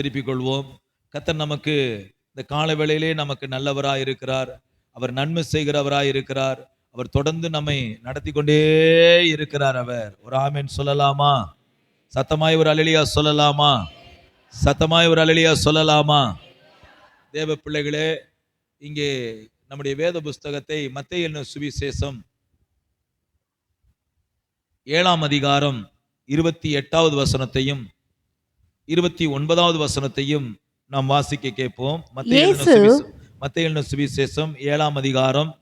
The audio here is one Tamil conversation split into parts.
திருப்பிக் கொள்வோம். கர்த்தர் நமக்கு இந்த கால வேளையிலே நமக்கு நல்லவராய் இருக்கிறார். அவர் நன்மை செய்கிறவராய் இருக்கிறார். அவர் தொடர்ந்து நம்மை நடத்தி கொண்டே இருக்கிறார். அவர் ஒரு ஆமென் சொல்லலாமா? சத்தமாய் ஒரு அல்லேலூயா சொல்லலாமா? சத்தமாய் ஒரு அல்லேலூயா சொல்லலாமா? தேவ பிள்ளைகளே, இங்கே நம்முடைய வேத புஸ்தகத்தை மத்தேயு எழுதின சுவிசேஷம் 7ஆம் அதிகாரம் 28வது வசனத்தையும் 29வது வசனத்தையும் நாம் வாசிக்க கேட்போம். மத்தேயு எழுதின சுவிசேஷம் 7ஆம் அதிகாரம்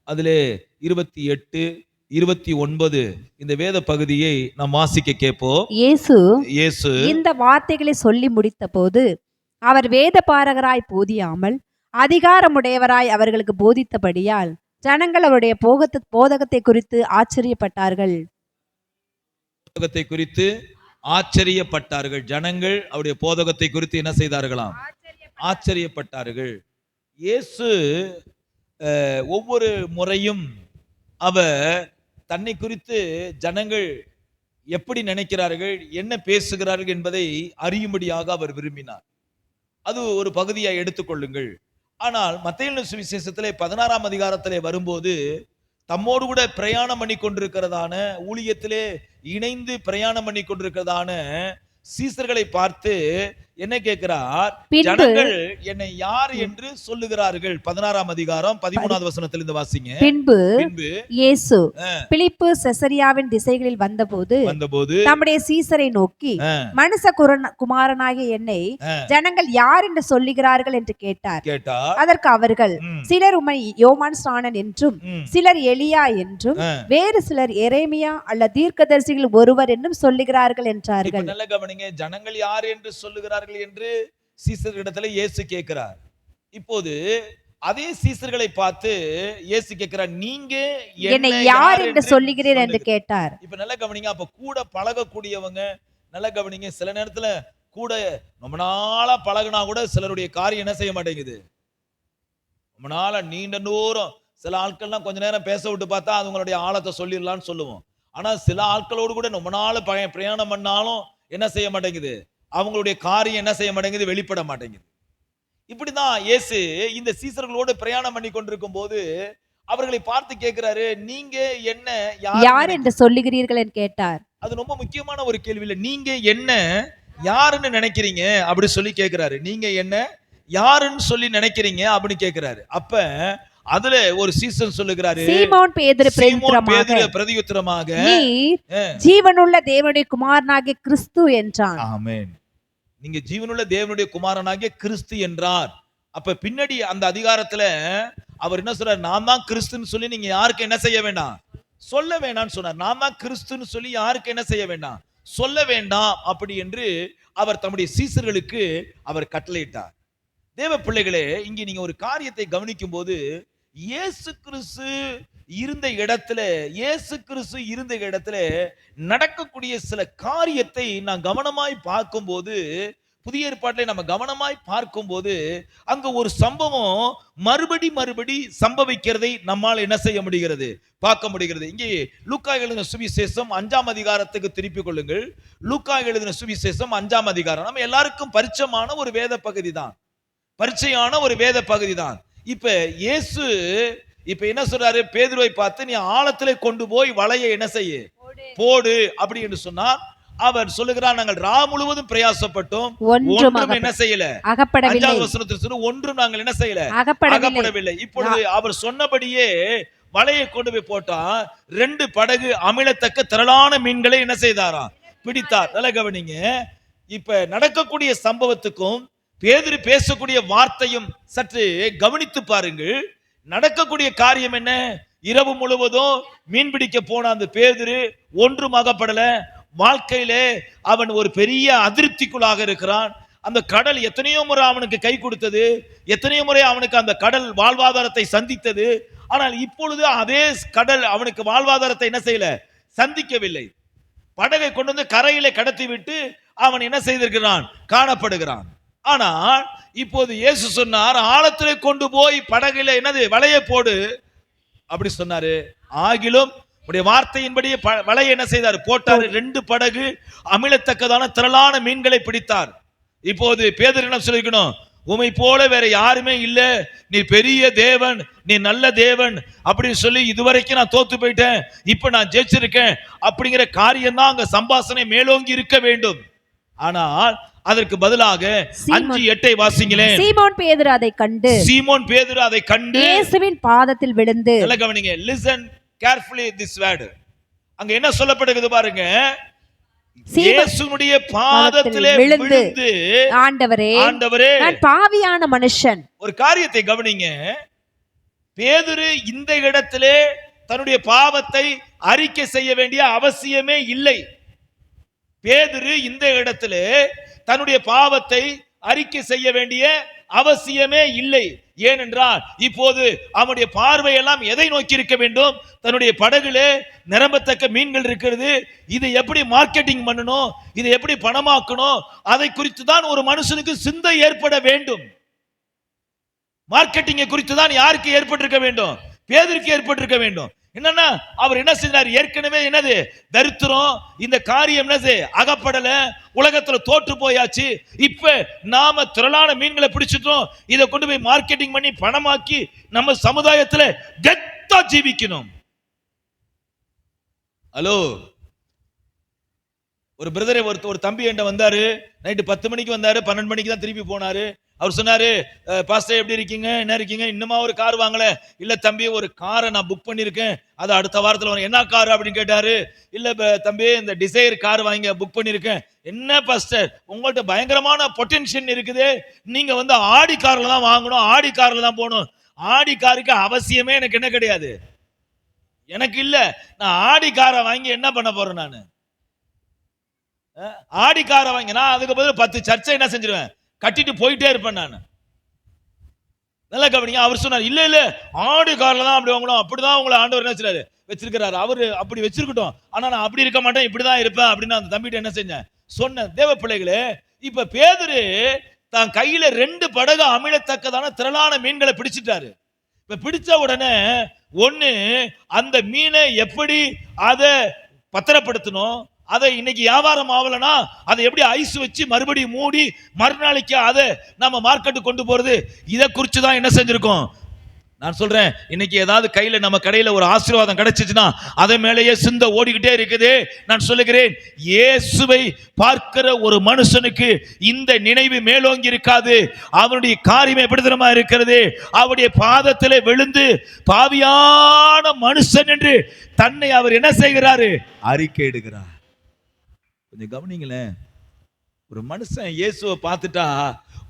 அதிலே 28, 29 இந்த வேத பகுதியை நாம் வாசிக்க கேட்போம். இயேசு இந்த வார்த்தைகளை சொல்லி முடித்த போது அவர் வேத பாரகராய் போதியாமல் அதிகாரமுடையவராய் அவர்களுக்கு போதித்தபடியால் ஜனங்கள் அவருடைய போதகத்தை குறித்து ஆச்சரியப்பட்டார்கள். ஜனங்கள் அவருடைய போதகத்தை குறித்து என்ன செய்தார்களாம்? ஆச்சரியப்பட்டார்கள். இயேசு ஒவ்வொரு முறையும் அவர் தன்னை குறித்து ஜனங்கள் எப்படி நினைக்கிறார்கள், என்ன பேசுகிறார்கள் என்பதை அறியும்படியாக அவர் விரும்பினார். அது ஒரு பகுதியாக எடுத்துக்கொள்ளுங்கள். ஆனால் மத்தேயு எழுதின சுவிசேஷத்திலே 16ஆம் அதிகாரத்திலே வரும்போது தம்மோடு கூட பிரயாணம் பண்ணி கொண்டிருக்கிறதான, ஊழியத்திலே இணைந்து பிரயாணம் பண்ணி கொண்டிருக்கிறதான சீசர்களை பார்த்து என்ன கேட்கிறார்? ஜனங்கள் என்னை யார் என்று சொல்லுகிறார்கள்? 16ஆம் அதிகாரம் 13வது வசனத்திலிருந்து வாசிங்க. பின்பு இயேசு பிலிப்பு செசரியாவின் திசைகளில் வந்தபோது தம்முடைய சீசரை நோக்கி, மனுஷ குமாரனாகிய என்னை ஜனங்கள் யார் என்று சொல்லுகிறார்கள் என்று கேட்டார். அதற்கு அவர்கள், சிலர் உம்மை யோவான் ஸ்நானன் என்றும், சிலர் எலியா என்றும், வேறு சிலர் எரேமியா அல்ல தீர்க்கதரிசிகள் ஒருவர் என்றும் சொல்லுகிறார்கள் என்றார்கள். நல்ல கவனிங்க, ஜனங்கள் யார் என்று சொல்லுகிறார்கள் என்று சீசர்களிடத்தில் இயேசு கேட்கிறார். இப்போது அதே சீசர்களை பார்த்து இயேசு கேட்கிறார், நீங்க என்னை யார் என்று சொல்லுகிறீர் என்று கேட்டார். இப்ப நல்ல கவனிங்க, அப்ப கூட பழகக்கூடியவங்க, நல்ல கவனிங்க, சில நேரத்துல கூட ரொம்ப நாளா பழகுனா கூட சிலருடைய காரியம் என்ன செய்ய மாட்டேங்குது. ரொம்ப நாளா நீண்ட தூரம் சில ஆட்கள்லாம் கொஞ்ச நேரம் பேச விட்டு பார்த்தா அவங்களுடைய ஆழத்தை சொல்லிடலாம்னு சொல்லுவோம். ஆனா சில ஆட்களோடு கூட ரொம்ப நாள் பிரயாணம் பண்ணாலும் என்ன செய்ய மாட்டேங்குது, அவங்களுடைய காரியம் என்ன செய்ய மாட்டேங்குது, வெளிப்பட மாட்டேங்குது. இப்படிதான் இயேசு இந்த சீசர்களோடு பிரயாணம் பண்ணி கொண்டிருக்கும் போது அவர்களை பார்த்து கேட்கிறாரு, நீங்க என்ன யார் என்று சொல்லுகிறீர்கள் என்று கேட்டார். அது ரொம்ப முக்கியமான ஒரு கேள்வி இல்ல. நீங்க என்ன யாருன்னு நினைக்கிறீங்க அப்படி சொல்லி கேட்கிறாரு. நீங்க என்ன யாருன்னு சொல்லி நினைக்கிறீங்க அப்படின்னு கேட்கிறாரு. அப்ப அதுல ஒரு சீசன் சொல்லுகிறாரு, சீமோன் பேதுரு பிரதியுத்தரமாக, ஜீவனுள்ள தேவனுடைய குமாரனாகிய கிறிஸ்து என்றான். ஆமென். நீங்க ஜீவனுள்ள தேவனுடைய குமாரனாகிய கிறிஸ்து என்றார். அப்ப பின்னாடி அந்த அதிகாரத்துல அவர் என்ன சொல்றார்? நான் தான் கிறிஸ்துன்னு சொல்லி நீங்க யாருக்கு என்ன செய்ய வேண்டாம், சொல்ல வேண்டாம்னு சொன்னார். நான் தான் கிறிஸ்துன்னு சொல்லி யாருக்கு என்ன செய்ய வேண்டாம், சொல்ல வேண்டாம் அப்படி என்று அவர் தம்முடைய சீசர்களுக்கு அவர் கட்டளையிட்டார். தேவ பிள்ளைகளே, இங்க நீங்க ஒரு காரியத்தை கவனிக்கும் போது இயேசு கிறிஸ்து இருந்த இடத்துல நடக்கக்கூடிய சில காரியத்தை நான் கவனமாய் பார்க்கும்போது, புதிய ஏற்பாட்டிலே நம்ம கவனமாய் பார்க்கும்போது அங்க ஒரு சம்பவம் மறுபடி சம்பவிக்கிறதை நம்மால் என்ன செய்ய முடிகிறது, பார்க்க முடிகிறது. இங்கே லூக்கா எழுதின சுவிசேஷம் 5ஆம் அதிகாரத்துக்கு திருப்பிக் கொள்ளுங்கள். லூக்கா எழுதின சுவிசேஷம் 5ஆம் அதிகாரம் நம்ம எல்லாருக்கும் பரிச்சயமான ஒரு வேத பகுதி தான். இப்ப இயேசு இப்ப என்ன சொல்றாரு? பேதுருவை பார்த்து, நீ ஆழத்திலே கொண்டு போய் வலையை என்ன செய்ய, போடு அப்படி என்று சொன்னார். அவர் சொல்லுகிறார், நாங்கள் ரா முழுவதும் பிரயாசப்பட்டோம், ஒன்றும் என்ன செய்யல, அகப்படவில்லை. 5வது வசனத்தில் சொல்லு, ஒன்றும் நாங்கள் என்ன செய்யல, அகப்படவில்லை. இப்பொழுது அவர் சொன்னபடியே வலையை கொண்டு போய் போட்டா 2 படகு அமிழத்தக்க திரளான மீன்களை என்ன செய்தாராம், பிடித்தார். நல்ல கவனிங்க, இப்ப நடக்கக்கூடிய சம்பவத்துக்கும் பேதுரு பேசக்கூடிய வார்த்தையும் சற்று கவனித்து பாருங்கள். நடக்கக்கூடிய காரியம் என்ன? இரவு முழுவதும் மீன் பிடிக்க போன அந்த பேதுரு ஒன்றும் அகப்படல. வாழ்க்கையிலே அவன் ஒரு பெரிய அதிருப்திக்குள்ளாக இருக்கிறான். அந்த கடல் எத்தனையோ முறை அவனுக்கு கை கொடுத்தது, எத்தனையோ முறை அவனுக்கு அந்த கடல் வாழ்வாதாரத்தை சந்தித்தது. ஆனால் இப்பொழுது அதே கடல் அவனுக்கு வாழ்வாதாரத்தை என்ன செய்யல, சந்திக்கவில்லை. படகை கொண்டு வந்து கரையிலே கடத்தி விட்டு அவன் என்ன செய்திருக்கிறான், காணப்படுகிறான். ஆனால் இப்போது இயேசு சொன்னார், ஆழத்திலே கொண்டு போய் படகுல என்னது, வலையை போடு அப்படி சொன்னாரு. ஆகிலும் உடைய வார்த்தையின்படியே வலையை என்ன செய்தார், போட்டார். 2 படகு அமிழத்தக்கதான திரளான மீன்களை பிடித்தார். இப்போது பேதுரு என்ன சொல்லிருக்கணும்? உமை போல வேற யாருமே இல்ல, நீ பெரிய தேவன், நீ நல்ல தேவன் அப்படின்னு சொல்லி இதுவரைக்கும் நான் தோத்து போயிட்டேன், இப்ப நான் ஜெயிச்சிருக்கேன் அப்படிங்கிற காரியம் தான் அங்க சம்பாஷணை மேலோங்கி இருக்க வேண்டும். ஆனால் அதற்கு பதிலாக 5:8 வாசிங்களேன். சீமோன் பேதுரு அதை கண்டு இயேசுவின் பாதத்தில் விழுந்து. நல்ல கவனிங்க, listen carefully this word. அங்க என்ன சொல்லப்படுகிறது பாருங்க, இயேசுவுடைய பாதத்திலே விழுந்து, ஆண்டவரே நான் பாவியான மனுஷன். ஒரு காரியத்தை கவனிங்க, பேதுரு இந்த இடத்திலே தன்னுடைய பாவத்தை அறிக்கை செய்ய வேண்டிய அவசியமே இல்லை. பேதுரு இந்த இடத்திலே தன்னுடைய பாவத்தை அறிக்கை செய்ய வேண்டிய அவசியமே இல்லை. ஏனென்றால் இப்போது அவனுடைய பார்வையெல்லாம் எதை நோக்கி இருக்க வேண்டும்? தன்னுடைய படகுல நிரம்பத்தக்க மீன்கள் இருக்கிறது, இதை எப்படி மார்க்கெட்டிங் பண்ணணும், இதை எப்படி பணமாக்கணும், அதை குறித்து தான் ஒரு மனுஷனுக்கு சிந்தை ஏற்பட வேண்டும். மார்க்கெட்டிங்கை குறித்து தான் யாருக்கு ஏற்பட்டிருக்க வேண்டும்? பேதுருக்கு ஏற்பட்டிருக்க வேண்டும். என்னன்னா அவர் என்ன செஞ்சார்? ஏற்கனவே என்னது தரித்திரம், இந்த காரியம் என்னது அகப்படல, உலகத்துல தோற்று போயாச்சு, இப்ப நாம திரளான மீன்களை பிடிச்சிட்டோம், இதை கொண்டு போய் மார்க்கெட்டிங் பண்ணி பணமாக்கி நம்ம சமுதாயத்துல கெத்தா ஜீவிக்கணும். ஹலோ, ஒரு பிரதரை ஒரு தம்பி என்கிட்ட வந்தாரு, நைட்டு 10 மணிக்கு வந்தாரு, 12 மணிக்கு தான் திருப்பி போனாரு. அவர் சொன்னாரு, பாஸ்டர் எப்படி இருக்கீங்க, என்ன இருக்கீங்க, இன்னுமா ஒரு கார் வாங்கல? இல்ல தம்பி, ஒரு காரை நான் புக் பண்ணிருக்கேன், அது அடுத்த வாரத்துல வரும். என்ன கார் அப்படின்னு கேட்டாரு. இல்ல தம்பி, இந்த டிசைர் கார் வாங்கி புக் பண்ணிருக்கேன். என்ன பாஸ்டர், உங்கள்ட்ட பயங்கரமான பொட்டன்ஷியல் இருக்குது, நீங்க ஆடி கார்ல தான் வாங்கணும், ஆடி கார்ல தான் போகணும். ஆடி காருக்கு அவசியமே எனக்கு என்ன கிடையாது, எனக்கு இல்ல. நான் ஆடி காரை வாங்கி என்ன பண்ண போறேன்? நான் ஆடி காரை வாங்கினா அதுக்கு பதில் 10 சர்ச்சை என்ன செஞ்சிருவேன், கட்டிட்டு போயிட்டே இருப்பேன் நான். நல்லா கவனிங்க, அவர் சொன்னார், இல்ல இல்ல ஆடி கார்ல தான் அப்படி வாங்கணும், அப்படிதான் உங்களை ஆண்டவர் என்ன செய்றாரு வச்சிருக்கிறாரு. அவரு அப்படி வச்சிருக்கட்டும், ஆனா நான் அப்படி இருக்க மாட்டேன், இப்படிதான் இருப்பேன் அப்படின்னு அந்த தம்பிட்ட என்ன செஞ்சேன் சொன்ன. தேவ பிள்ளைகளே, இப்ப பேதுரு தான் கையில 2 படகு அமிழத்தக்கதான திரளான மீன்களை பிடிச்சிட்டாரு. இப்ப பிடிச்ச உடனே ஒண்ணு, அந்த மீனை எப்படி அதை பத்திரப்படுத்தணும், அதை இன்னைக்கு வியாபாரம் ஆகலனா அதை எப்படி ஐஸ் வச்சு மறுபடியும் மூடி மறுநாளைக்கு அதை நம்ம மார்க்கெட்டு கொண்டு போறது, இதை குறித்து தான் என்ன செஞ்சிருக்கோம். நான் சொல்றேன், இன்னைக்கு ஏதாவது கையில நம்ம கடையில ஒரு ஆசீர்வாதம் கிடைச்சிச்சுன்னா அதை மேலேயே சிந்தை ஓடிக்கிட்டே இருக்குது. நான் சொல்லுகிறேன், இயேசுவை பார்க்கிற ஒரு மனுஷனுக்கு இந்த நினைவு மேலோங்கி இருக்காது. அவனுடைய காரியமே எப்படித்தனமா இருக்கிறது, அவருடைய பாதத்திலே விழுந்து பாவியான மனுஷன் என்று தன்னை அவர் என்ன செய்கிறாரு, அறிக்கை இடுகிறார். கொஞ்சம் கவனிங்களேன், ஒரு மனுஷன் இயேசுவை பார்த்துட்டா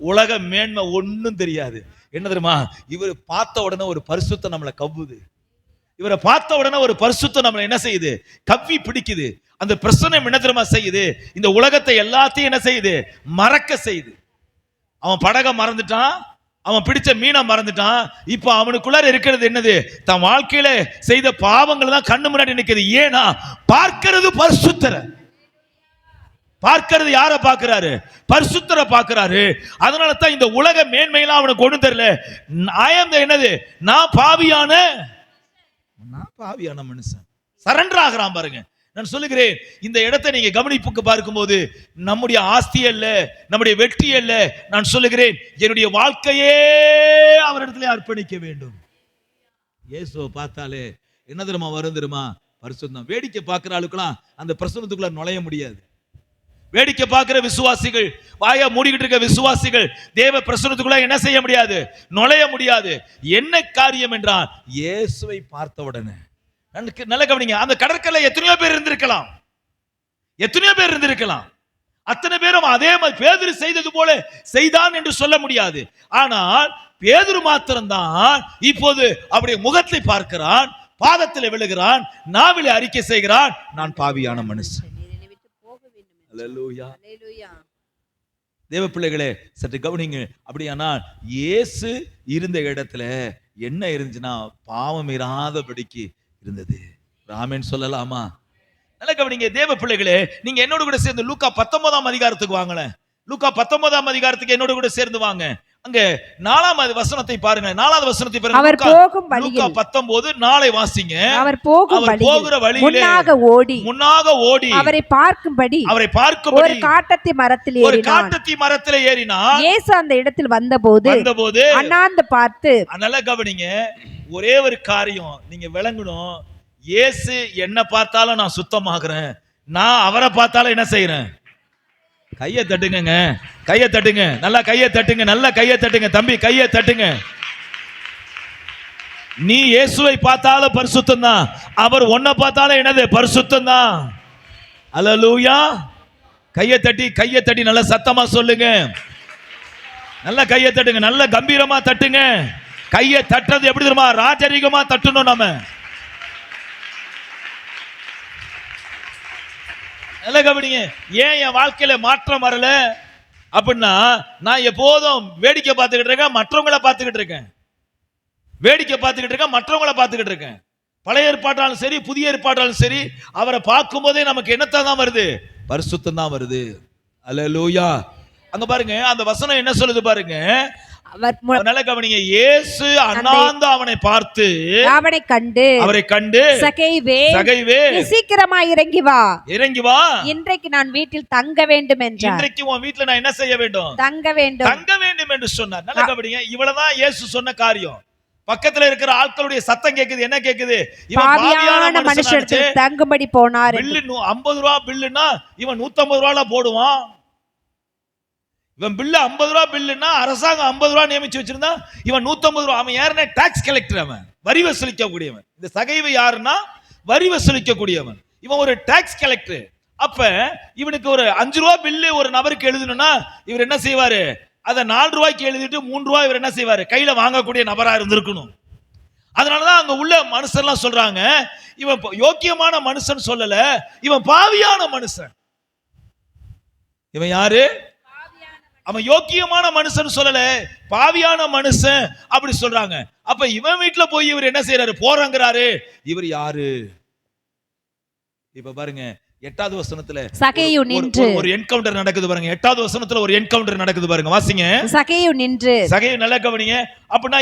உலக மேன்மை ஒன்னும் தெரியாது. என்ன தெரியுமா, இவர் பார்த்த உடனே ஒரு பரிசுத்தம் நம்மளை கவ்வுது, இவரை பார்த்த உடனே ஒரு பரிசுத்தம் நம்மளை என்ன செய்யுது, கவ்வி பிடிக்குது. அந்த பிரச்சனை என்ன தெரியுமா செய்யுது, இந்த உலகத்தை எல்லாத்தையும் என்ன செய்யுது, மறக்க செய்யுது. அவன் படகை மறந்துட்டான், அவன் பிடிச்ச மீனை மறந்துட்டான். இப்ப அவனுக்குள்ளார இருக்கிறது என்னது, தன் வாழ்க்கையில செய்த பாவங்கள் தான் கண்ணு முன்னாடி நிற்குது. ஏன்னா பார்க்கிறது பரிசுத்தரை, பார்க்கிறது யாரை பார்க்கிறாரு, பரிசுத்தரை பார்க்கிறாரு. அதனால தான் இந்த உலக மேன்மையெல்லாம் அவனுக்கு ஒண்ணு தெரியல. என்னது, நான் பாவியான மனுஷன் சரண்டர் ஆகிறான் பாருங்க. நான் சொல்லுகிறேன், இந்த இடத்தை நீங்க கவனிப்புக்கு பார்க்கும்போது நம்முடைய ஆஸ்தி அல்ல, நம்முடைய வெற்றி அல்ல. நான் சொல்லுகிறேன், என்னுடைய வாழ்க்கையே அவரிடத்திலே அர்ப்பணிக்க வேண்டும். இயேசுவை பார்த்தாலே என்ன தெரியுமா வரும் தெரியுமா, பரிசுத்தம். வேடிக்கை பார்க்கிற ஆளுக்கெல்லாம் அந்த பிரசன்னத்துக்குள்ள நுழைய முடியாது. வேடிக்கை பார்க்கிற விசுவாசிகள், வாயை மூடிக்கிட்டு இருக்க விசுவாசிகள் தேவ பிரசன்னத்துக்குள்ள என்ன செய்ய முடியாது, நுழைய முடியாது. என்ன காரியம் என்றால், இயேசுவை பார்த்த உடனே. நல்ல கவனிங்க, அந்த கடற்கரை எத்தனையோ பேர் இருந்திருக்கலாம், எத்தனையோ பேர் இருந்திருக்கலாம். அத்தனை பேரும் அதே மாதிரி பேதுரு செய்தது போல செய்தான் என்று சொல்ல முடியாது. ஆனால் பேதுரு மாத்திரம்தான் இப்போது அவருடைய முகத்தை பார்க்கிறான், பாதத்தில் விழுகிறான், நாவிலே அறிக்கை செய்கிறான், நான் பாவியான மனுஷன். தேவ பிள்ளைகளே, சற்று கவனிங்க. அப்படியானால் இயேசு இருந்த இடத்துல என்ன இருந்துச்சுன்னா, பாவம் இராதபடிக்கு இருந்தது. ஆமென் சொல்லலாமா? நல்ல கவனிங்க தேவ பிள்ளைகளே, நீங்க என்னோட கூட சேர்ந்து லூக்கா 19ஆம் அதிகாரத்துக்கு வாங்கல. லூக்கா 19ஆம் அதிகாரத்துக்கு என்னோட கூட சேர்ந்து வாங்க. அங்க 4வது வசனத்தை பாருங்க. 4வது வசனத்தை பாருங்க. அவர் போகும் வழியில், லூக்கா 19 4 வாசிங்க. அவர் போகும் வழியில் முன்னாக ஓடி அவரை பார்க்கும்படி ஒரு காட்டத்தி மரத்தில் ஏறினார். இயேசு அந்த இடத்தில் வந்தபோது அண்ணாந்து பார்த்து, நல்லா கவனிங்க, ஒரே ஒரு காரியம் நீங்க விளங்கணும். இயேசு என்ன பார்த்தாலும் நான் சுத்தமாகறேன், நான் அவரை பார்த்தாலும் என்ன செய்யறேன்? கையை தட்டுங்க, கையை தட்டுங்க, நல்லா கையை தட்டுங்க, நல்லா கையை தட்டுங்க தம்பி, கையை தட்டுங்க. நீ இயேசுவை பார்த்தாலும் பரிசுத்தம் தான், அவர் உன்னை பார்த்தாலும் என்னது? பரிசுத்தம் தான். அல்லேலூயா. கையை தட்டி நல்லா சத்தமா சொல்லுங்க. நல்லா கையை தட்டுங்க, நல்ல கம்பீரமா தட்டுங்க. கையை தட்டுறது எப்படி தெரியுமா? ராஜரீகமா தட்டணும். நம்ம நல்ல கவனிங்க. ஏன் என் வாழ்க்கையில மாற்றம் வரல அப்படின்னா, நான் எப்போதும் வேடிக்கை பார்த்துக்கிட்டு இருக்கேன், மற்றவங்களை பார்த்துக்கிட்டு இருக்கேன். வேடிக்கை பார்த்துக்கிட்டு இருக்கேன், மற்றவங்களை பார்த்துக்கிட்டு இருக்கேன். பழைய ஏற்பாட்டாலும் சரி, புதிய ஏற்பாட்டாலும் சரி, அவரை பார்க்கும் போதே நமக்கு என்னத்தான் தான் வருது? பரிசுத்தம் தான் வருது. அல்லேலூயா. அங்க பாருங்க, அந்த வசனம் என்ன சொல்லுது பாருங்க. நல்ல கவனிங்க. இயேசு அண்ணாந்து அவனை பார்த்து அவரை கண்டு சகைவே நீ சீக்கிரமா இறங்கி வா, இன்றைக்கு நான் வீட்டில் தங்க வேண்டும் என்றார். இன்றைக்கு உன் வீட்ல நான் என்ன செய்ய வேண்டும்? தங்க வேண்டும் என்று சொன்னார். நல்ல கவனிங்க, இவ்வளவுதான் இயேசு சொன்ன காரியம். பக்கத்துல இருக்கிற ஆட்களுடைய சத்தம் கேக்குது. என்ன கேக்குது? இவன் பாவியான மனுஷனிடத்தில் தங்கும்படி போனார். பில்லு 50 ரூபா பில்லுனா இவன் 150 ரூபால போடுவான். இவன் பில்லு 50 ரூபா பில்லுனா அரசாங்கம் 50 ரூபா நியமிச்சு வச்சிருந்தா இவன் 150 ரூபா. அவன் யாருன்னா டாக்ஸ் கலெக்டர், அவன் வரி வசூலிக்க கூடியவன். இந்த சகைவு யாருன்னா வரி வசூலிக்க கூடியவன். இவன் ஒரு டாக்ஸ் கலெக்டர். அப்ப இவனுக்கு ஒரு 5 ரூபா பில்லு ஒரு நபருக்கு எழுதணும்னா இவர் என்ன செய்வாரு? அதை 4 ரூபாய்க்கு எழுதிட்டு 3 ரூபாய் இவர் என்ன செய்வாரு? கையில வாங்கக்கூடிய நபரா இருந்திருக்கணும். அதனாலதான் அங்க உள்ள மனுஷன்லாம் சொல்றாங்க, இவன் யோக்கியமான மனுஷன் சொல்லல, இவன் பாவியான மனுஷன். இவன் யாரு? அவன் யோக்கியமான மனுஷன் சொல்லல, பாவியான மனுஷன் அப்படி சொல்றாங்க. அப்ப இவன் வீட்டுல போய் இவர் என்ன செய்யறாரு? போறாங்கிறாரு. இவர் யாரு? இப்ப பாருங்க, 8வது வசனத்துல சகேயு நின்று ஒரு என்கவுண்டர் நடக்குது பாருங்க. 8வது வசனத்துல ஒரு என்கவுண்டர் நடக்குது பாருங்க, வாசிங்க. சகேயு நின்று, சகேயு நல்லா கவனிங்க. அப்படின்னா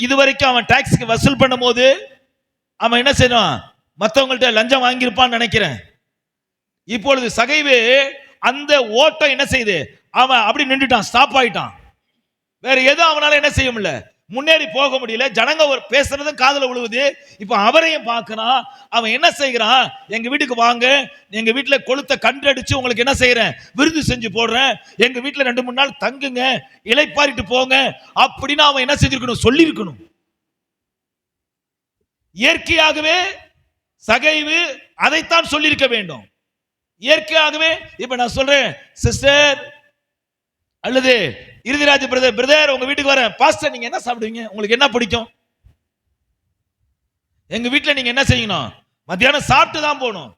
இதுவரைக்கும் அவன் டாக்ஸ்க்கு வசூல் பண்ணும்போது அவன் என்ன செய்யறான்? மத்தவங்கள்ட்ட லஞ்சம் வாங்கியிருப்பான்னு நினைக்கிறேன். இப்பொழுது சகைவு அந்த ஓட்டம் என்ன செய்யுது? அவன் அப்படி நின்றுட்டான், ஸ்டாப் ஆயிட்டான். வேற எதுவும் அவனால என்ன செய்ய முடியல, முன்னேறி போக முடியல. ஜனங்க ஒரு பேசுறதும் காதுல விழுவுது. இப்ப அவரையும் பார்க்கறான். அவன் என்ன செய்யறான்? எங்க வீட்டுக்கு வாங்க, எங்க வீட்டுல கொளுத்த கன்றடிச்சு உங்களுக்கு என்ன செய்யறேன்? விருது செஞ்சு போடுறேன், எங்க வீட்டுல 2-3 நாள் தங்குங்க, இளைப்பாரிட்டு போங்க அப்படின்னு அவன் என்ன செஞ்சிருக்கணும்? சொல்லியிருக்கணும். இயற்கையாகவே சகைவு அதைத்தான் சொல்லியிருக்க வேண்டும். இயற்கையாகவே இப்ப நான் சொல்றேன், சிஸ்டர் அல்லது இறுதிராஜ் பிரதர் உங்க வீட்டுக்கு வரேன், பாஸ்டர் நீங்க என்ன சாப்பிடுவீங்க? உங்களுக்கு என்ன பிடிக்கும்? எங்க வீட்டுல நீங்க என்ன செய்யணும்? மத்தியானம் சாப்பிட்டு தான் போகணும்.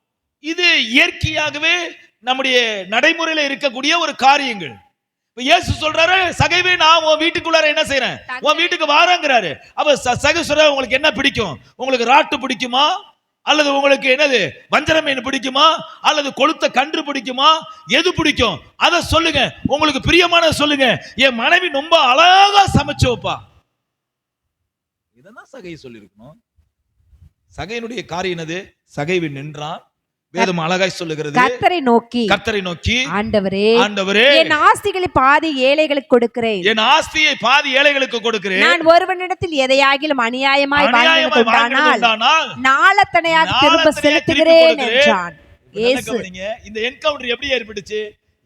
இது இயற்கையாகவே நம்முடைய நடைமுறையில இருக்கக்கூடிய ஒரு காரியங்கள். இப்ப இயேசு சொல்றாரு, சகைவே நான் உன் வீட்டுக்குள்ளார என்ன செய்யறேன்? உன் வீட்டுக்கு வாரங்கிறாரு. அப்ப சகை சொல்ற, உங்களுக்கு என்ன பிடிக்கும்? உங்களுக்கு ராட்டு பிடிக்குமா? அல்லது உங்களுக்கு என்னது வஞ்சர மீன் பிடிக்குமா? அல்லது கொளுத்த கன்று பிடிக்குமா? எது பிடிக்கும்? அதை சொல்லுங்க. உங்களுக்கு பிரியமான சொல்லுங்க. என் மனைவி ரொம்ப அழகா சமைச்சு வைப்பா. இதெல்லாம் சகை சொல்லிருக்கணும். சகையினுடைய காரியம் என்னது? சகைவு நின்றான். வேதம் அழகாய் சொல்லுகிறது, கர்த்தரை நோக்கி ஆண்டவரே என் ஆஸ்திகளை பாதி ஏழைகளுக்கு கொடுக்கிறேன், என் ஆஸ்தியை பாதி ஏழைகளுக்கு கொடுக்கிறேன். நான் ஒருவனிடத்தில் எதையாகிலும் அநியாயமாய் வாங்கினால் நாளத்தனையாக திரும்ப செலுத்துகிறேன் என்றான். இந்த என்கவுண்டர் எப்படி ஏற்பட்டுச்சு?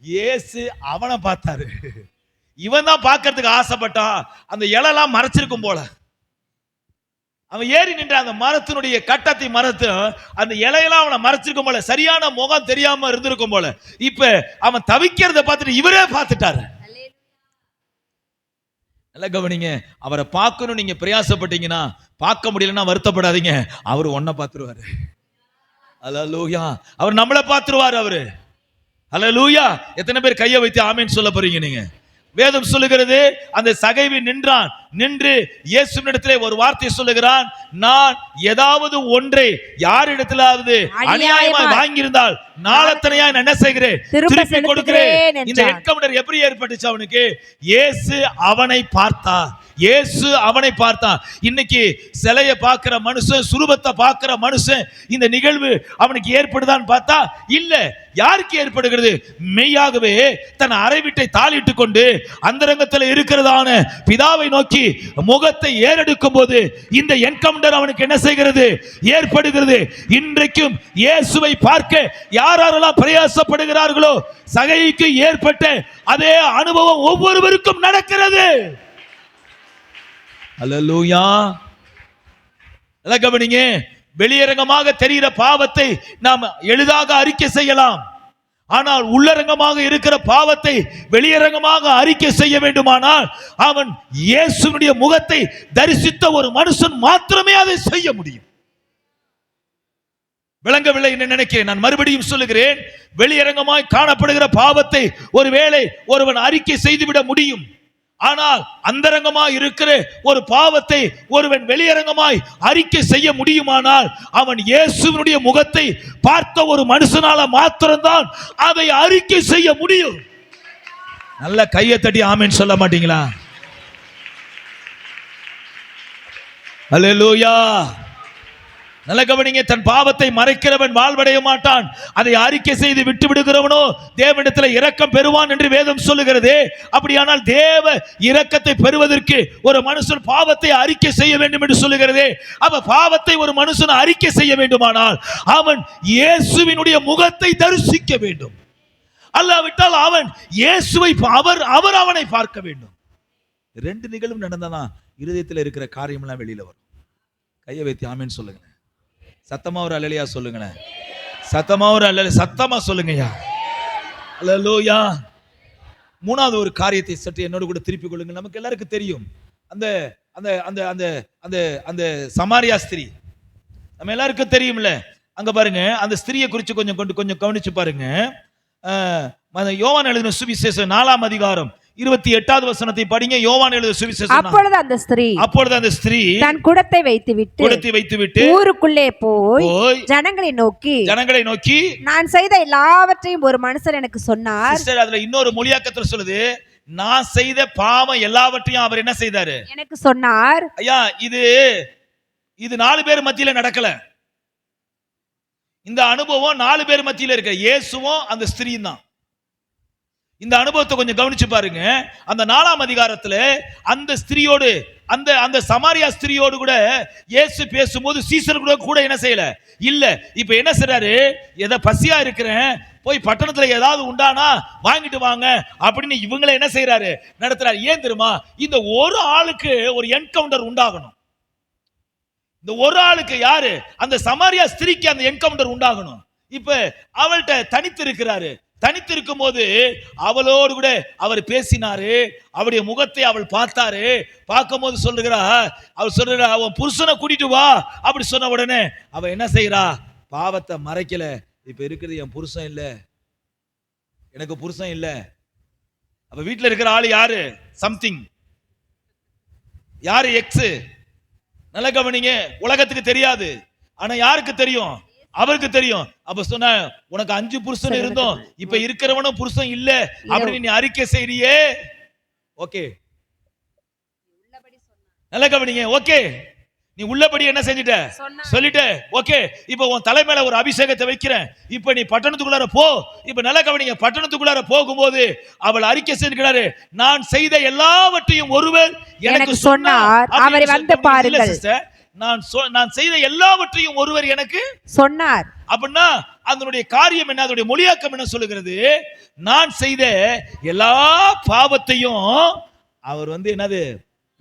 இயேசு அவனை பார்த்தாரு. இவன் தான் பார்க்கிறதுக்கு ஆசைப்பட்டான். அந்த இலைலாம் மறைச்சிருக்கும் போல. அவன் ஏறி நின்ற அந்த மரத்தினுடைய கட்டத்தை மரத்து அந்த இலையெல்லாம் அவனை மறைச்சிருக்கும் போல, சரியான முகம் தெரியாம இருந்திருக்கும் போல. இப்ப அவன் தவிக்கிறத பார்த்துட்டு இவரே பார்த்துட்டாரு. நல்ல கவனிங்க, அவரை பார்க்கணும் நீங்க பிரயாசப்பட்டீங்கன்னா, பார்க்க முடியலன்னா வருத்தப்படாதீங்க, அவரு ஒன்ன பார்த்துருவாரு. அல்லேலூயா. அவர் நம்மளை பார்த்துருவாரு. அவரு அல்லேலூயா. எத்தனை பேர் கையை வைத்து ஆமேன்னு சொல்ல போறீங்க? நீங்க வேதம் சொல்லுகிறது அந்த சகைவி நின்றான். நின்று இயேசுவினிடத்திலே ஒரு வார்த்தை சொல்லுகிறான், நான் ஏதாவது ஒன்றை யாரிடத்திலாவது அநியாயமாய் வாங்கியிருந்தால் நாளத்தனையா என்ன செய்கிறேன், திருப்பி கொடுக்கிறேன். இந்த என்கவுண்டர் எப்படி ஏற்பட்டுச்சு அவனுக்கு? இயேசு அவனை பார்த்தார். இயேசு அவனை பார்த்தான். இன்னைக்கு சிலைய பார்க்கிற மனுஷன், சுரூபத்தை பார்க்கிற மனுஷன், இந்த நிகழ்வு அவனுக்கு ஏற்படுதான்னு பார்த்தா இல்ல. யாருக்கு ஏற்படுகிறது? மெய்யாகவே தன் அறை வீட்டை தாளிட்டு கொண்டு அந்தரங்கத்தில் இருக்கிறதான பிதாவை நோக்கி முகத்தை ஏறெடுக்கும் போது இந்த என்கவுண்டர் அவனுக்கு என்ன செய்கிறது? ஏற்படுகிறது. இன்றைக்கும் இயேசுவை பார்க்க யாரெல்லாம் பிரயாசப்படுகிறார்களோ சகைக்கு ஏற்பட்ட அதே அனுபவம் ஒவ்வொருவருக்கும் நடக்கிறது. அல்லேலூயா. கவனிங்க, வெளியரங்கமாக தெரிகிற பாவத்தை நாம் எளிதாக அறிக்கை செய்யலாம். ஆனால் உள்ளரங்கமாக இருக்கிற பாவத்தை வெளியரங்கமாக அறிக்கை செய்ய வேண்டுமானால் அவன் இயேசுவினுடைய முகத்தை தரிசித்த ஒரு மனுஷன் மாத்திரமே அதை செய்ய முடியும். விளங்கவில்லை என்று நினைக்கிறேன். நான் மறுபடியும் சொல்லுகிறேன், வெளியரங்கமாய் காணப்படுகிற பாவத்தை ஒருவேளை ஒருவன் அறிக்கை செய்துவிட முடியும். ஆனால் அந்தரங்கமாய் இருக்கிற ஒரு பாவத்தை ஒருவன் வெளியரங்கமாய் அறிக்கை செய்ய முடியுமானால் அவன் இயேசுவினுடைய முகத்தை பார்த்த ஒரு மனுஷனால மாத்திரம்தான் அதை அறிக்கை செய்ய முடியும். நல்ல கையை தட்டி ஆமென் சொல்ல மாட்டீங்களா? அல்லேலூயா. நல்ல கவனிங்க, தன் பாவத்தை மறைக்கிறவன் வாழ்வடைய மாட்டான், அதை அறிக்கை செய்து விட்டு விடுகிறவனோ தேவனிடத்தில் இரக்கம் பெறுவான் என்று வேதம் சொல்லுகிறது. அப்படியானால் தேவ இரக்கத்தை பெறுவதற்கு ஒரு மனுஷன் பாவத்தை அறிக்கை செய்ய வேண்டும் என்று சொல்லுகிறது. அப்ப பாவத்தை ஒரு மனுஷன் அறிக்கை செய்ய வேண்டுமானால் அவன் இயேசுவினுடைய முகத்தை தரிசிக்க வேண்டும். அல்லாவிட்டால் அவன் இயேசுவை அவர் அவனை பார்க்க வேண்டும். ரெண்டு நிகழ்வும் நடந்ததான் இருதயத்தில் இருக்கிற காரியம் எல்லாம் வெளியில வரும். கையை வைத்து ஆமென் சொல்லுங்க. சத்தமா ஒரு அல்லேலூயா சொல்லுங்களேன். சத்தமா ஒரு அல்லேலூயா, சத்தமா சொல்லுங்கய்யா. அல்லேலூயா. மூணாவது ஒரு காரியத்தை சற்று என்னோடு கூட திருப்பிக் கொள்ளுங்கள். நமக்கு எல்லாருக்கும் தெரியும் அந்த அந்த அந்த அந்த அந்த அந்த சமாரியா ஸ்திரீ, நம்ம எல்லாருக்கும் தெரியும்ல. அங்க பாருங்க, அந்த ஸ்திரியை குறித்து கொஞ்சம் கவனிச்சு பாருங்க. யோவான் எழுதின சுவிசேஷம் 4ஆம் அதிகாரம் 28வது வசனத்தை படிங்க. யோவான் எழுதின சுவிசேஷம். அப்பொழுது அந்த ஸ்திரீ தன் குடத்தை வைத்துவிட்டு ஊருக்குள்ளே போய் ஜனங்களை நோக்கி நான் செய்த எல்லாவற்றையும் ஒரு மனுஷர் எனக்கு சொன்னார். சிஸ்டர், அதுல இன்னொரு மொழியாக்கத்துல சொல்லுது, நான் செய்த பாவம் எல்லாவற்றையும் அவர் என்ன செய்தாரு? எனக்கு சொன்னார். ஐயா, இது 4 பேர் மத்தியில நடக்கல. இந்த அனுபவம் 4 பேர் மத்தியில இருக்க, இயேசுவும் அந்த ஸ்திரீயும் தான். இந்த அனுபவத்தை கொஞ்சம் கவனிச்சு பாருங்க. அந்த 4ஆம் அதிகாரத்துல அந்த ஸ்திரியோடு, அந்த சமாரியா ஸ்திரியோடு கூட இயேசு பேசும்போது சீசர் கூட என்ன செய்யல இல்ல. இப்ப என்ன செய்றாரு? எதை பசியா இருக்கிறேன், போய் பட்டணத்துல ஏதாவது உண்டானா வாங்கிட்டு வாங்க அப்படின்னு இவங்களை என்ன செய்யறாரு? நடத்துறாரு. ஏன் தெரியுமா? இந்த ஒரு ஆளுக்கு ஒரு என்கவுண்டர் உண்டாகணும். இந்த ஒரு ஆளுக்கு யாரு? அந்த சமாரியா ஸ்திரிக்கு அந்த என்கவுண்டர் உண்டாகணும். இப்ப அவள்கிட்ட தனித்து இருக்கிறாரு. தனித்திருக்கும் போது அவளோடு கூட அவர் பேசினாரு. அவருடைய முகத்தை அவள் பார்த்தாரு. பார்க்கும் போது சொல்லுகிறா, அவள் சொல்றா, அவன் புருஷனை கூட்டிட்டு வா அப்படி சொன்ன உடனே அவ என்ன செய்யறா? பாவத்தை மறைக்கல. இப்ப இருக்கிறது என் புருஷன் இல்ல, எனக்கு புருஷன் இல்ல. அப்ப வீட்டுல இருக்கிற ஆளு யாரு? சம்திங். யாரு? எக்ஸ். நல்ல கவனிங்க, உலகத்துக்கு தெரியாது, ஆனா யாருக்கு தெரியும்? அவருக்கு தெரியும். அப்ப சொன்ன, உனக்கு 5 புருஷன் இருந்தோம், இப்ப இருக்கிறவனும் புருஷன் இல்ல அப்படின்னு நீ அறிக்கை செய்றியே. ஓகே, நல்ல கவனிங்க. ஓகே, நீ உள்ளபடி என்ன செஞ்சிட்ட? சொல்லிட்ட. ஓகே, இப்ப உன் தலைமையில ஒரு அபிஷேகத்தை வைக்கிறேன். இப்ப நீ பட்டணத்துக்குள்ளார போ. இப்ப நல்ல கவனிங்க, பட்டணத்துக்குள்ளார போகும்போது அவள் அறிக்கை செய்கிறாரு, நான் செய்த எல்லாவற்றையும் ஒருவர் எனக்கு சொன்னார், அவரை வந்து பாருங்கள். நான் செய்த எல்லாவற்றையும் ஒருவர் எனக்கு சொன்னார் அப்படின்னா அதனுடைய காரியம் என்ன? அதனுடைய மொழியாக்கம் என்ன சொல்லுகிறது? நான் செய்த எல்லா பாவத்தையும் அவர் வந்து என்னது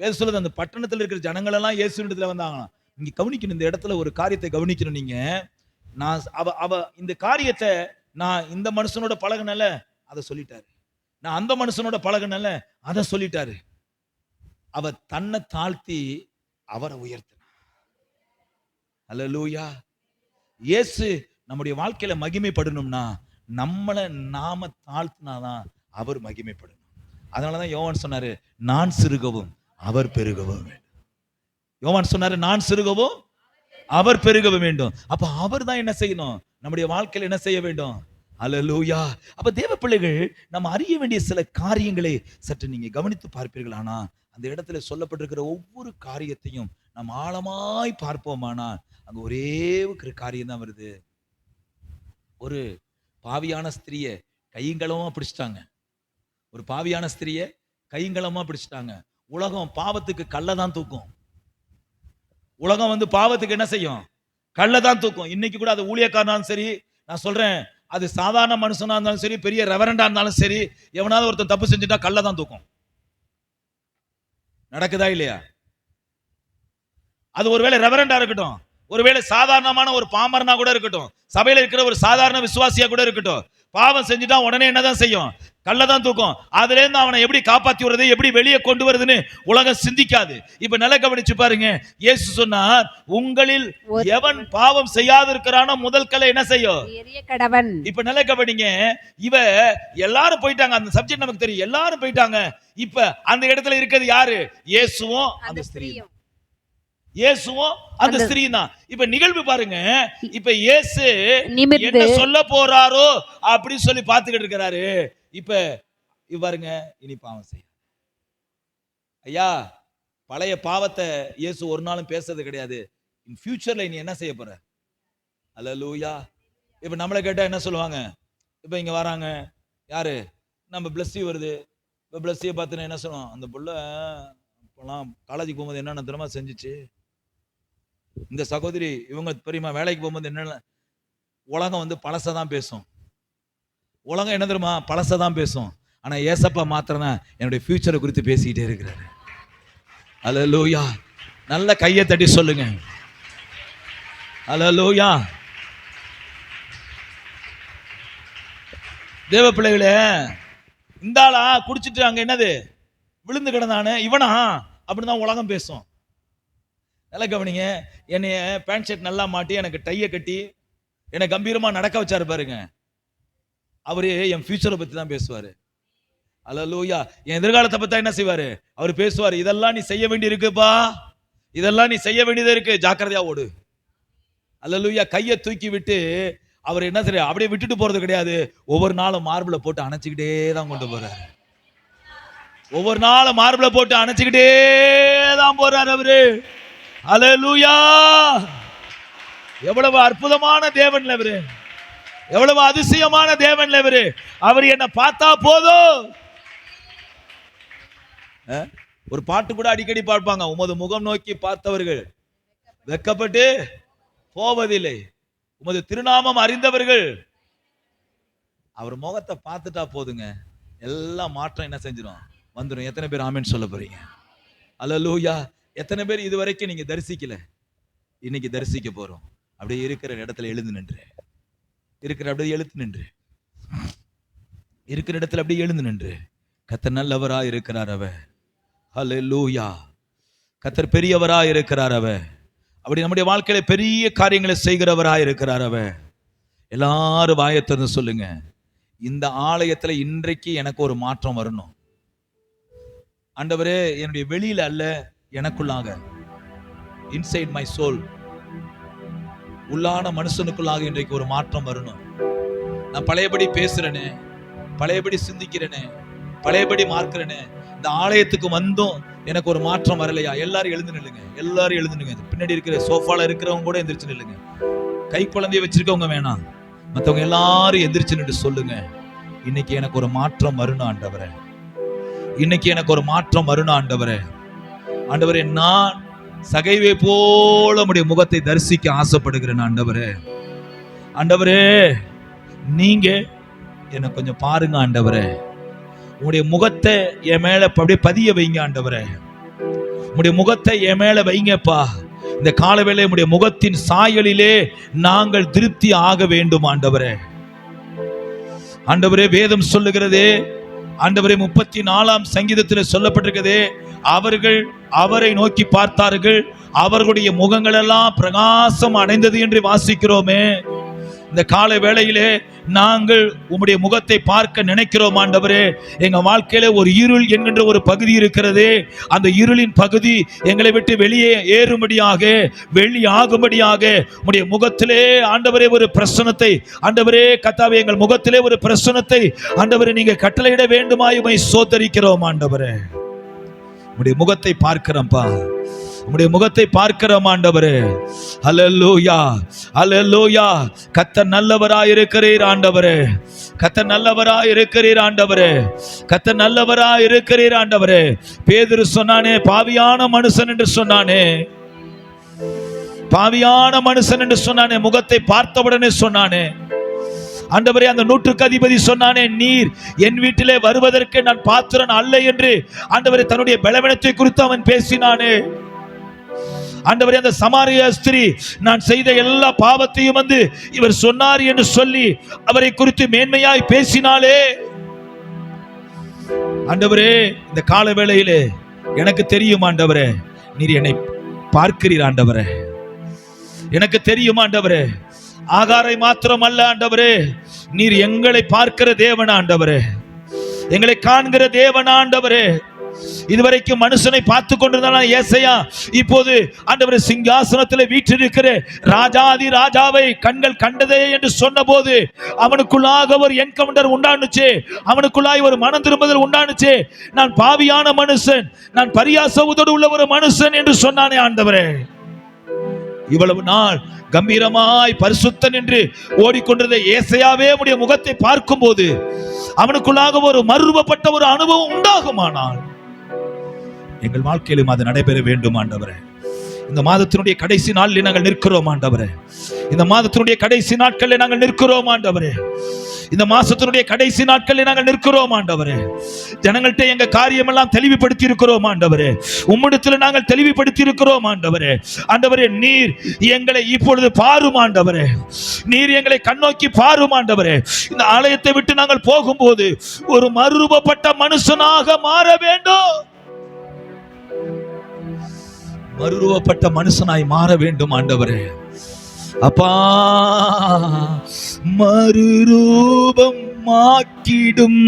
வேதம் சொல்லுது, அந்த பட்டணத்தில் இருக்கிற ஜனங்கள் எல்லாம் இயேசுவிடத்துல வந்தாங்களாம். நீங்க கவனிக்கணும், இந்த இடத்துல ஒரு காரியத்தை கவனிக்கணும். நீங்க அவ இந்த காரியத்தை நான் இந்த மனுஷனோட பழகுனல அதை சொல்லிட்டாரு, நான் அந்த மனுஷனோட பழகுனல அதை சொல்லிட்டாரு. அவ தன்னை தாழ்த்தி அவரை உயர்த்தினார். அல்லேலூயா. இயேசு நம்முடைய வாழ்க்கையில மகிமைப்படணும்னா நம்மளை நாம தாழ்த்தினாதான் அவர் மகிமைப்படணும். அதனாலதான் யோவான் சொன்னாரு, நான் சிறுகவும் அவர் பெருகவும் வேண்டும். யோவான் சொன்னாரு, நான் சிறுகவும் அவர் பெருகவும் வேண்டும். அப்ப அவர் தான் என்ன செய்யணும்? நம்முடைய வாழ்க்கையில் என்ன செய்ய வேண்டும்? அல்லேலூயா. அப்ப தேவ பிள்ளைகள், நம்ம அறிய வேண்டிய சில காரியங்களை சற்று நீங்க கவனித்து பார்ப்பீர்கள். ஆனா அந்த இடத்துல சொல்லப்பட்டிருக்கிற ஒவ்வொரு காரியத்தையும் நாம் ஆழமாய் பார்ப்போமானா அங்க ஒரே ஒரு காரியம் தான் வருது. ஒரு பாவியான ஸ்திரிய கையங்களமா பிடிச்சிட்டாங்க. ஒரு பாவியான ஸ்திரிய கையங்களமா பிடிச்சிட்டாங்க. உலகம் பாவத்துக்கு கல்லதான் தூக்கும். உலகம் பாவத்துக்கு என்ன செய்யும்? கல்லதான் தூக்கும். இன்னைக்கு கூட அது ஊழியக்காரனாலும் சரி, நான் சொல்றேன், அது சாதாரண மனுஷனா இருந்தாலும் சரி, பெரிய ரெவரண்டா இருந்தாலும் சரி, எவனாவது ஒருத்தன் தப்பு செஞ்சுட்டா கல்லதான் தூக்கும். நடக்குதா இல்லையா? அது ஒருவேளை ரெவரண்டா இருக்கட்டும், ஒருவேளை சாதாரணமான ஒரு பாமரனா கூட இருக்கட்டும், சபையில இருக்கிற ஒரு சாதாரண விசுவாசியா கூட இருக்கட்டும், பாவம் செஞ்சுட்டா உடனே என்னதான் செய்யும்? கல்லதான் தூக்கும். அதுல இருந்து அவனை எப்படி காப்பாத்தி வருது, எப்படி வெளியே கொண்டு வருதுன்னு உலகம் சிந்திக்காது. இப்ப நல்லா கவனிச்சு பாருங்க. இயேசு சொன்னார், உங்களில் எவன் பாவம் செய்யாது இருக்கிறானோ முதல் கல்லை என்ன செய்யும்? இப்ப நல்லா கவனிங்க. இவ எல்லாரும் போயிட்டாங்க, அந்த சப்ஜெக்ட் நமக்கு தெரியும், எல்லாரும் போயிட்டாங்க. இப்ப அந்த இடத்துல இருக்கிறது யாரு? இயேசுவும் அந்த ஸ்திரீயும். இயேசுவும் அந்த ஸ்திரீ தான். இப்ப நிகழ்வு பாருங்க. இப்ப இயேசு என்ன சொல்ல போறாரோ அப்படி சொல்லி பார்த்துக்கிட்டு இருக்கிறாரு. இப்ப பாருங்க, இனி பாவம் செய்ய ஐயா, பழைய பாவத்தை இயேசு ஒரு நாளும் பேசுறது கிடையாது. இன் ஃபியூச்சர்ல நீ என்ன செய்ய போற? அல்லேலூயா. இப்ப நம்மளை கேட்டா என்ன சொல்லுவாங்க? இப்ப இங்க வராங்க யாரு? நம்ம பிளஸ்ஸி வருது. இப்ப பிளஸ்ஸியை பார்த்துன்னு என்ன சொல்லுவோம்? அந்த புள்ள இப்பெல்லாம் காலேஜுக்கு போகும்போது என்னென்ன தினமா செஞ்சிச்சு, இந்த சகோதரி இவங்க பெரியமா வேலைக்கு போகும்போது என்ன. உலகம் பழசதான் பேசும். உலகம் என்ன தெரியுமா? பழசதான் பேசும். ஆனா ஏசப்பா மாத்திரனா என்னுடைய ஃபியூச்சரை குறித்து பேசிக்கிட்டே இருக்கிறாரு. அல்லேலூயா. நல்ல கையை தட்டி சொல்லுங்க, அல்லேலூயா. தேவ பிள்ளைகளே, இந்த ஆளா குடிச்சிட்டு அங்க என்னது விழுந்து கிடந்தானே இவனா அப்படிதான் உலகம் பேசும். நல்லா கவனிங்க. என்னைய பேண்ட் ஷர்ட் நல்லா மாட்டி எனக்கு டைய கட்டி என்னை கம்பீரமா நடக்க வச்சாரு பாருங்க. அவரு என் ஃபியூச்சரை பத்தி தான் பேசுவாரு. அல்லேலூயா. என் எதிர்காலத்தை பத்தி என்ன செய்வாரு? அவர் பேசுவாரு. இதெல்லாம் நீ செய்ய வேண்டி இருக்குப்பா, இதெல்லாம் நீ செய்ய வேண்டியதா இருக்கு, ஜாக்கிரதையா ஓடு. அல்லேலூயா. கையை தூக்கி விட்டு அவர் என்ன செய்ய அப்படியே விட்டுட்டு போறது கிடையாது. ஒவ்வொரு நாளும் மார்பிள போட்டு அணைச்சிக்கிட்டே தான் கொண்டு போறாரு. ஒவ்வொரு நாளும் மார்பிள போட்டு அணைச்சிக்கிட்டே தான் போறாரு அவரு. அல்லேலூயா. எவ்வளவு அற்புதமான தேவன் இவரு, எவ்வளவு அதிசயமான தேவன் இவரு. அவர் என்ன பார்த்தா போதும். ஒரு பாட்டு கூட அடிக்கடி பார்ப்பாங்க, உமது முகம் நோக்கி பார்த்தவர்கள் வெட்கப்பட்டு போவதில்லை, உமது திருநாமம் அறிந்தவர்கள். அவர் முகத்தை பார்த்துட்டா போதுங்க, எல்லா மாற்றம் என்ன செஞ்சிடும்? வந்துடும். எத்தனை பேர் ஆமென் சொல்ல போறீங்க? அல்லேலூயா. எத்தனை பேர் இதுவரைக்கும் நீங்க தரிசிக்கல, இன்னைக்கு தரிசிக்க போறோம். அப்படியே இருக்கிற இடத்துல எழுந்து நின்று, இருக்கிற அப்படியே எழுத்து நின்று, இருக்கிற இடத்துல அப்படியே எழுந்து நின்று, கர்த்தர் நல்லவரா இருக்கிறார் அவர். ஹல்லேலூயா. கர்த்தர் பெரியவரா இருக்கிறார் அவர். அப்படி நம்முடைய வாழ்க்கையில பெரிய காரியங்களை செய்கிறவரா இருக்கிறார் அவர். எல்லாரும் வாயை திறந்து சொல்லுங்க, இந்த ஆலயத்துல இன்றைக்கு எனக்கு ஒரு மாற்றம் வரணும் ஆண்டவரே. என்னுடைய வெளியில அல்ல, எனக்குள்ளாக, இன்சைட் மை சோல், உள்ளான மனுஷனுக்குள்ளாக இன்றைக்கு ஒரு மாற்றம் வரணும். நான் பழையபடி பேசுறேனே, பழையபடி சிந்திக்கிறேனே, பழையபடி மார்க்கிறேனே, இந்த ஆலயத்துக்கு வந்தும் எனக்கு ஒரு மாற்றம் வரலையா? எல்லாரும் எழுந்து நில்லுங்க, எல்லாரும் எழுந்து நில்லுங்க. பின்னாடி இருக்கிற சோஃபால இருக்கிறவங்க கூட எந்திரிச்சு நில்லுங்க. கை குழந்தைய வச்சிருக்கவங்க வேணாம், மற்றவங்க எல்லாரும் எந்திரிச்சு நின்று சொல்லுங்க, இன்னைக்கு எனக்கு ஒரு மாற்றம் வரணும் ஆண்டவரே, இன்னைக்கு எனக்கு ஒரு மாற்றம் வரணும் ஆண்டவரே. ஆண்டவரே, நான் சகைவே போல உம்முடைய முகத்தை தரிசிக்க ஆசைப்படுகிறேன் ஆண்டவரே. ஆண்டவரே, நீங்க என்ன கொஞ்சம் பாருங்க ஆண்டவரே. உங்களுடைய முகத்தை என் மேல அப்படியே பதிய வைங்க ஆண்டவரே. உங்களுடைய முகத்தை என் மேல வைங்கப்பா. இந்த காலவேளை உங்களுடைய முகத்தின் சாயலிலே நாங்கள் திருப்தி ஆக வேண்டும் ஆண்டவரே. ஆண்டவரே, வேதம் சொல்லுகிறதே ஆண்டவரே, 34ஆம் சங்கீதத்தில் சொல்லப்பட்டிருக்கிறதே, அவர்கள் அவரை நோக்கி பார்த்தார்கள், அவர்களுடைய முகங்கள் எல்லாம் பிரகாசம் அடைந்தது என்று வாசிக்கிறோமே. இந்த காலை வேளையிலே நாங்கள் உம்முடைய முகத்தை பார்க்க நினைக்கிறோம் ஆண்டவரே. எங்க வாழ்க்கையில ஒரு இருள் என்கின்ற ஒரு பகுதி இருக்கிறது. அந்த இருளின் பகுதி எங்களை விட்டு வெளியே ஏறும்படியாக, வெளியாகும்படியாக உம்முடைய முகத்திலே ஆண்டவரே ஒரு பிரசன்னத்தை, ஆண்டவரே கர்த்தாவே எங்கள் முகத்திலே ஒரு பிரசன்னத்தை ஆண்டவரே நீங்க கட்டளையிட வேண்டுமாய் உம்மை ஸ்தோத்திரிக்கிறோம் ஆண்டவரே. உம்முடைய முகத்தை பார்க்கிறோம்ப்பா, உம்முடைய முகத்தை பார்க்கிறோம் ஆண்டவரே. அல்லேலூயா, அல்லேலூயா. கர்த்தர் நல்லவராய் இருக்கிறீர் ஆண்டவரே, கர்த்தர் நல்லவராய் இருக்கிறீர் ஆண்டவரே, கர்த்தர் நல்லவராய் இருக்கிறீர் ஆண்டவரே. பேதுரு சொன்னானே, பாவியான மனுஷன் என்று சொன்னானே, பாவியான மனுஷன் என்று சொன்னானே, முகத்தை பார்த்தவுடனே சொன்னானே ஆண்டவரே. அந்த நூற்றுக்கு அதிபதி சொன்னானே, நீர் என் வீட்டிலே வருவதற்கு நான் பாத்திரன் அல்ல என்று ஆண்டவரே தன்னுடைய பலவீனத்தை குறித்து அவன் பேசினானே ஆண்டவரே. அந்த சமாரிய ஸ்திரீ நான் செய்த எல்லா பாவத்தையும் வந்து இவர் சொன்னார் என்று சொல்லி அவரை குறித்து மேன்மையாய் பேசினாலே ஆண்டவரே. இந்த கால வேளையிலே எனக்கு தெரியும் ஆண்டவரே, நீர் என்னை பார்க்கிறீர் ஆண்டவரே. எனக்கு தெரியும் ஆண்டவரே, ஆகாரை மாத்திரம் அல்ல ஆண்டவரே, நீர் எங்களை பார்க்கிற தேவன் ஆண்டவரே, எங்களை காண்கிற தேவன் ஆண்டவரே. இதுவரைக்கும் மனுஷனை பார்த்து கொண்டிருந்தான் ஏசையா, இப்போது ஆண்டவரே சிங்காசனத்தில் வீற்றிருக்கிற ராஜாதி ராஜாவை கண்கள் கண்டதே என்று சொன்ன போது அவனுக்குள்ளாக ஒரு என்கவுண்டர் உண்டானுச்சு, அவனுக்குள்ளாய் ஒரு மனம் திரும்புதல் உண்டானுச்சு. நான் பாவியான மனுஷன், நான் பரியாசத்தோடு உள்ள ஒரு மனுஷன் என்று சொன்னானே ஆண்டவரே. இவ்வளவு நாள் கம்பீரமாய் பரிசுத்தன் என்று ஓடிக்கொண்டிருந்த ஏசையாவே உம்முடைய முகத்தை பார்க்கும் போது அவனுக்குள்ளாக ஒரு மறுரூபப்பட்ட ஒரு அனுபவம் உண்டாகுமானால் எங்கள் வாழ்க்கையிலும் அது நடைபெற வேண்டும் ஆண்டவரே. இந்த மாதத்தினுடைய கடைசி நாளில் நாங்கள் நிற்கிறோம் ஆண்டவரே, இந்த மாதத்தினுடைய கடைசி நாட்களில் நாங்கள் நிற்கிறோம் ஆண்டவரே, இந்த மாசத்தினுடைய கடைசி நாட்களில் நாங்கள் நிற்கிறோம் ஆண்டவரே. ஜனங்கள்ட்ட எங்க காரியம் எல்லாம் தெளிவுபடுத்தி இருக்கிறோம் ஆண்டவரே, உம்மிடத்தில் நாங்கள் தெளிவுபடுத்தி இருக்கிறோம் ஆண்டவரே. ஆண்டவரே நீர் எங்களை இப்பொழுது பாரும் ஆண்டவரே, நீர் எங்களை கண்ணோக்கி பாரும் ஆண்டவரே. இந்த ஆலயத்தை விட்டு நாங்கள் போகும்போது ஒரு மறுரூபப்பட்ட மனுஷனாக மாற வேண்டும், மறுரூபப்பட்ட மனுஷனாய் மாற வேண்டும் ஆண்டவரே. அப்பா, மறுரூபம் மாக்கிடும்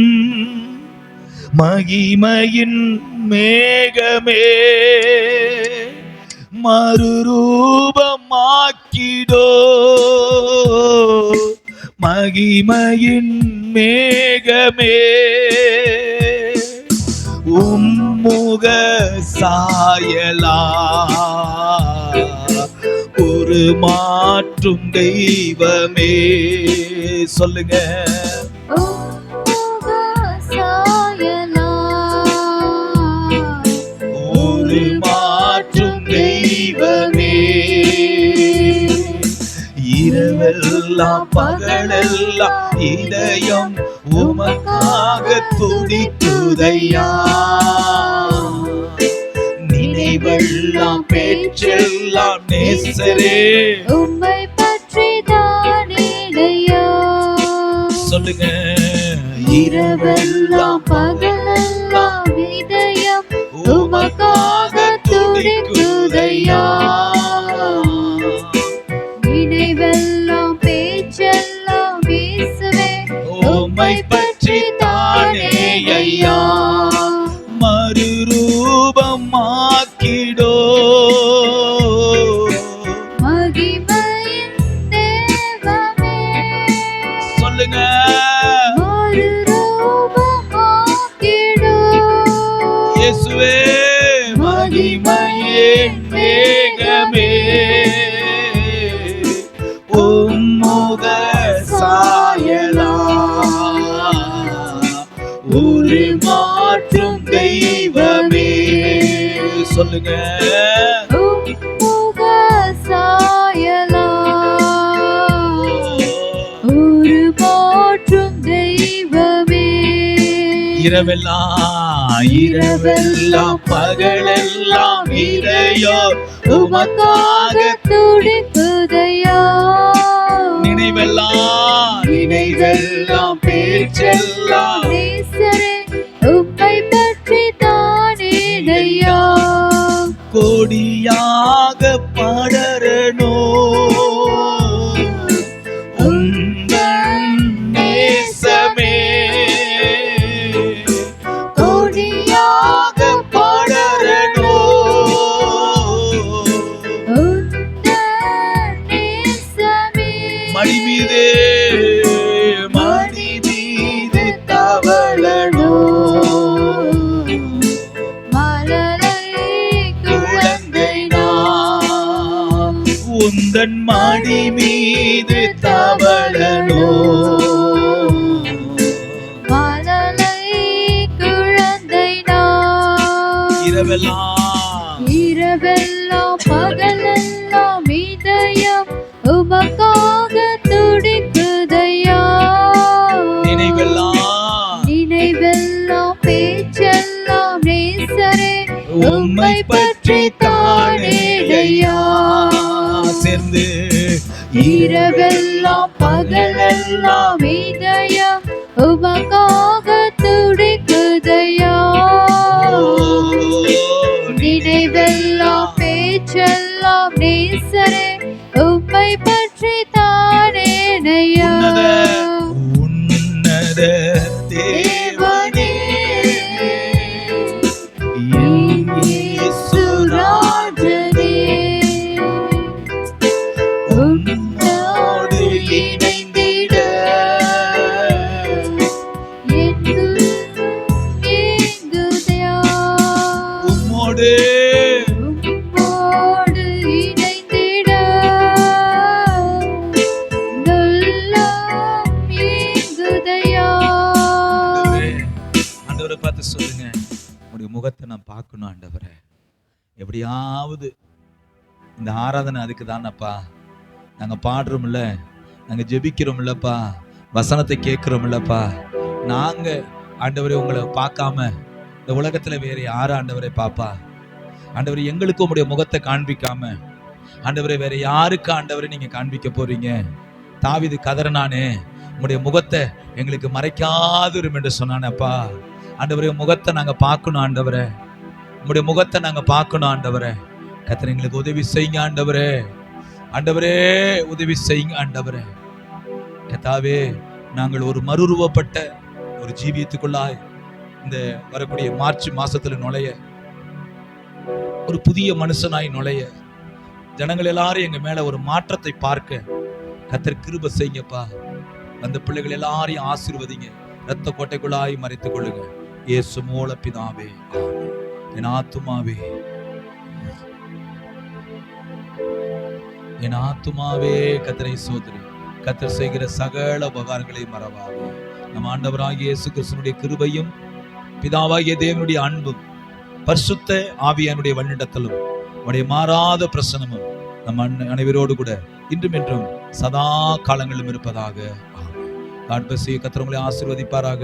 மகிமையின் மேகமே, மறுரூபம் மாக்கிடோ மகிமையின் மேகமே, உம்முக சாயலா ஒரு மாற்றும் தெய்வமே. சொல்லுங்க, ஒரு மாற்றும் தெய்வமே. இரவெல்லாம் பகலெல்லாம் இதயம் உமக்காக துடிக்குதையா, நினைவெல்லாம் பேச்செல்லாம் நேசரே உம்மை பற்றி தானேடையா. சொல்லுங்க, இரவெல்லாம் பகலெல்லாம் இதயம் உமக்காக துடிக்குதையா, நினைவெல்லாம் பேச்செல்லாம் இயேசுவே உம்மை பற்றி தானே ஐயா. மறுரூபம் ஆக்கிடோ மகிமையின் தேவமே. சொல்லுங்க, மறுரூபம் ஆக்கிடோ இயேசுவே மகிமையின் மேகமே, உம்முக சாயலா ஒரு மாற்றும் தெய்வமே. சொல்லுங்க, உம்முக சாயலா ஒரு மாற்றும் தெய்வமே. இரவெல்லாம் பகலெல்லாம் இதயம் உமக்காக துடிக்குதையா, நினைவெல்லாம் பேச்செல்லாம் நேசரே உம்மை பற்றி தானேடையா. கொடியாக படரனோ உம் மடி மீது தவழனோ மழலை குழந்தை நான் உந்தன் மடி மீது தவழனோ மழலை குழந்தை நான் இரவெல்லாம் பகலெல்லாம் இதயம் உமக்காக துடிக்குதையா நினைவெல்லாம் பேச்செல்லாம் நேசரே உம்மை பற்றி தானேடையா சேர்ந்து இரவெல்லாம் பகலெல்லாம் இதயம் உமக்காக துடிக்குதையா நினைவெல்லாம் பேச்செல்லாம் நேசரே உம்மை பற்றி தானேடையா உன்னத தேவனே இயேசுராஜனே உம்மோடு இணைந்திட என்னுள் ஏங்குதையா உம்மோடு இணைந்திட நெல்லாம் ஏங்குதையா ஆண்டவரை பார்த்து சொல்லுங்க, உங்களுடைய முகத்தை நான் பார்க்கணும் ஆண்டவரே. எப்படியாவது இந்த ஆராதனை அதுக்கு தானப்பா. நாங்க பாடுறோம்ல, நாங்க ஜெபிக்கிறோம்லப்பா, வசனத்தை கேட்கிறோம்லப்பா. நாங்க ஆண்டவரே உங்களை பார்க்காம இந்த உலகத்துல வேற யாரு ஆண்டவரை பாப்பா? ஆண்டவரே எங்களுக்கு உங்களுடைய முகத்தை காண்பிக்காம ஆண்டவரே வேற யாருக்கு ஆண்டவரை நீங்க காண்பிக்க போறீங்க? தாவீது கதறனானே, உங்களுடைய முகத்தை எங்களுக்கு மறைக்காதுரும் என்று சொன்னானப்பா. ஆண்டவரே முகத்தை நாங்க பார்க்கணும் ஆண்டவரே, உங்களுடைய முகத்தை நாங்க பார்க்கணும் ஆண்டவரே. கர்த்தர் எங்களுக்கு உதவி செய்யுங்க ஆண்டவரே. ஆண்டவரே உதவி செய்யுங்க ஆண்டவரே. கர்த்தாவே, நாங்கள் ஒரு மறுரூபப்பட்ட ஒரு ஜீவியத்துக்குள்ளாய் இந்த வரக்கூடிய மார்ச் மாசத்துல நுழைய, ஒரு புதிய மனுஷனாய் நுழைய, ஜனங்கள் எல்லாரும் எங்க மேல ஒரு மாற்றத்தை பார்க்க கர்த்தர் கிருபை செய்யுங்கப்பா. அந்த பிள்ளைகள் எல்லாரையும் ஆசீர்வதிங்க, இரத்த கோட்டைக்குள்ளாய் மறைத்துக் கொள்ளுங்க. இயேசு மூல பிதாவே, என் ஆத்துமாவே, என் ஆத்துமாவே கர்த்தரை சோதரி. கர்த்தர் செய்கிற சகல உபகாரங்களை மறவாதே. நம் ஆண்டவராகிய இயேசு கிறிஸ்துவினுடைய கிருபையும் பிதாவாகிய தேவனுடைய அன்பும் பரிசுத்த ஆவியானுடைய வழிநடத்தலும் உடைய மாறாத பிரசனமும் நம் அனைவரோடு கூட இன்றும் என்றும் சதா காலங்களிலும் இருப்பதாக. கர்த்தர் உங்களை ஆசீர்வதிப்பாராக.